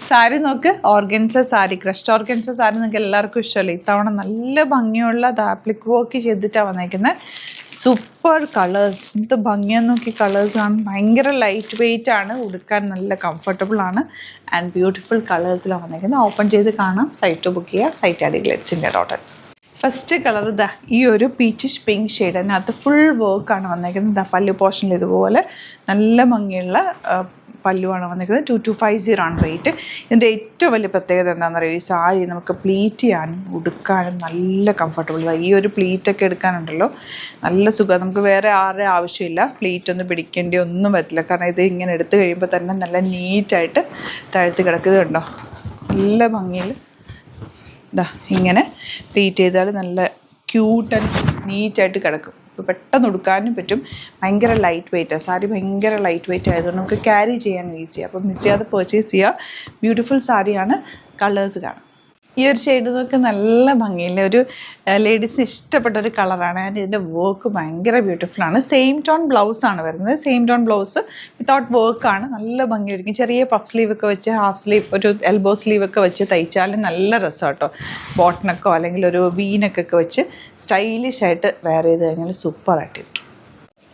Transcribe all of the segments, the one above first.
സാരി നോക്ക്, organza sari, crushed organza sari നിങ്ങൾക്ക് എല്ലാവർക്കും ഇഷ്ടമല്ലേ. ഇത്തവണ നല്ല ഭംഗിയുള്ള ആപ്ലിക് വർക്ക് ചെയ്തിട്ടാണ് വന്നേക്കുന്നത്. സൂപ്പർ കളേഴ്സ്, എന്ത് ഭംഗിയാന്ന് നോക്കി കളേഴ്സ് ആണ്. ഭയങ്കര ലൈറ്റ് വെയിറ്റ് ആണ്, ഉടുക്കാൻ നല്ല കംഫർട്ടബിൾ ആണ് ആൻഡ് ബ്യൂട്ടിഫുൾ കളേഴ്സിലാണ് വന്നേക്കുന്നത്. ഓപ്പൺ ചെയ്ത് കാണാം, സൈറ്റ് ബുക്ക് ചെയ്യുക, സൈറ്റ് @glitz.in. ഫസ്റ്റ് കളർ ഇതാ ഈ ഒരു പീച്ചിഷ് പിങ്ക് ഷെയ്ഡ്, അതിനകത്ത് ഫുൾ വർക്കാണ് വന്നേക്കുന്നത്. ഇതാ പല്ലു പോർഷനിൽ ഇതുപോലെ നല്ല ഭംഗിയുള്ള പല്ലുവാണ് വന്നിരിക്കുന്നത്. 2250 ആണ് റേറ്റ്. ഇതിൻ്റെ ഏറ്റവും വലിയ പ്രത്യേകത എന്താണെന്ന് അറിയുമോ, ഈ സാരി നമുക്ക് പ്ലീറ്റ് ചെയ്യാനും ഉടുക്കാനും നല്ല കംഫർട്ടബിൾ. ഈ ഒരു പ്ലീറ്റൊക്കെ എടുക്കാനുണ്ടല്ലോ നല്ല സുഖം. നമുക്ക് വേറെ ആരുടെ ആവശ്യമില്ല, പ്ലീറ്റ് ഒന്നും പിടിക്കേണ്ടി ഒന്നും പറ്റില്ല. കാരണം ഇത് ഇങ്ങനെ എടുത്തു കഴിയുമ്പോൾ തന്നെ നല്ല നീറ്റായിട്ട് താഴ്ത്തി കിടക്കുന്നത് കണ്ടോ, നല്ല ഭംഗിയിൽ ഇതാ ഇങ്ങനെ പ്ലീറ്റ് ചെയ്താൽ നല്ല ക്യൂട്ട് ആൻഡ് നീറ്റായിട്ട് കിടക്കും. ഇപ്പോൾ പെട്ടെന്ന് ഉടുക്കാനും പറ്റും. ഭയങ്കര ലൈറ്റ് വെയിറ്റാണ് സാരി, ഭയങ്കര ലൈറ്റ് വെയിറ്റ് ആയതുകൊണ്ട് നമുക്ക് ക്യാരി ചെയ്യാൻ ഈസിയാണ്. അപ്പോൾ മിസ് ചെയ്യാതെ പർച്ചേസ് ചെയ്യുക. ബ്യൂട്ടിഫുൾ സാരിയാണ്. കളേഴ്സ് കാണാം. ഈ ഒരു ഷെയ്ഡ് നോക്കി നല്ല ഭംഗിയില്ല, ഒരു ലേഡീസിന് ഇഷ്ടപ്പെട്ട ഒരു കളറാണ്. ആൻഡ് ഇതിൻ്റെ വർക്ക് ഭയങ്കര ബ്യൂട്ടിഫുള്ളാണ്. സെയിം ടോൺ ബ്ലൗസാണ് വരുന്നത്. സെയിം ടോൺ ബ്ലൗസ് വിത്തൗട്ട് വർക്കാണ്. നല്ല ഭംഗിയായിരിക്കും. ചെറിയ പഫ് സ്ലീവൊക്കെ വെച്ച്, ഹാഫ് സ്ലീവ്, ഒരു എൽബോ സ്ലീവൊക്കെ വെച്ച് തയ്ച്ചാലും നല്ല രസം കേട്ടോ. ബോട്ടനൊക്കെ അല്ലെങ്കിൽ ഒരു വീനക്കൊക്കെ വെച്ച് സ്റ്റൈലിഷ് ആയിട്ട് വെയർ ചെയ്ത് കഴിഞ്ഞാൽ സൂപ്പറായിട്ടിരിക്കും.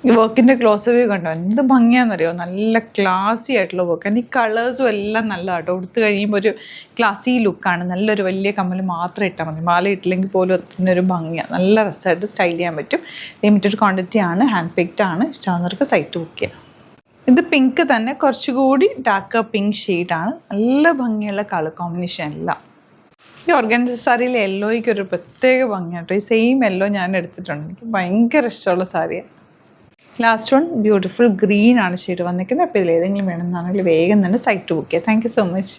ഈ വർക്കിൻ്റെ ക്ലോസ് വ്യൂ കണ്ടോ, എന്ത് ഭംഗിയാണെന്നറിയോ, നല്ല ക്ലാസി ആയിട്ടുള്ള വർക്ക്. ഈ കളേഴ്സും എല്ലാം നല്ലതാട്ടോ. ഉടുത്ത് കഴിയുമ്പോൾ ഒരു ക്ലാസി ലുക്കാണ്. നല്ലൊരു വലിയ കമ്മൽ മാത്രം ഇട്ടാൽ മതി, മാല ഇട്ടില്ലെങ്കിൽ പോലും അതിനൊരു ഭംഗിയാണ്. നല്ല രസമായിട്ട് സ്റ്റൈൽ ചെയ്യാൻ പറ്റും. ലിമിറ്റഡ് ക്വാണ്ടിറ്റി ആണ്, ഹാൻഡ് പിക്ഡ് ആണ്. ഇഷ്ടമാകുന്നവർക്ക് സൈറ്റ് ബുക്ക് ചെയ്യാം. ഇത് പിങ്ക് തന്നെ, കുറച്ചുകൂടി ഡാർക്ക് പിങ്ക് ഷെയ്ഡാണ്. നല്ല ഭംഗിയുള്ള കളർ കോമ്പിനേഷൻ എല്ലാം. ഈ ഓർഗൻസ സാരിയിൽ യെല്ലോയ്ക്ക് ഒരു പ്രത്യേക ഭംഗിയാട്ടോ. ഈ സെയിം യെല്ലോ ഞാൻ എടുത്തിട്ടുണ്ട്, എനിക്ക് ഭയങ്കര ഇഷ്ടമുള്ള സാരിയാണ്. ലാസ്റ്റ് വൺ ബ്യൂട്ടിഫുൾ ഗ്രീൻ ആണ് ഷെയ്ഡ് വന്നിരിക്കുന്നത്. അപ്പോൾ ഇതിലേതെങ്കിലും വേണമെന്നാണെങ്കിൽ വേഗം തന്നെ സൈറ്റ് ബുക്ക് ചെയ്യാം. Thank you so much.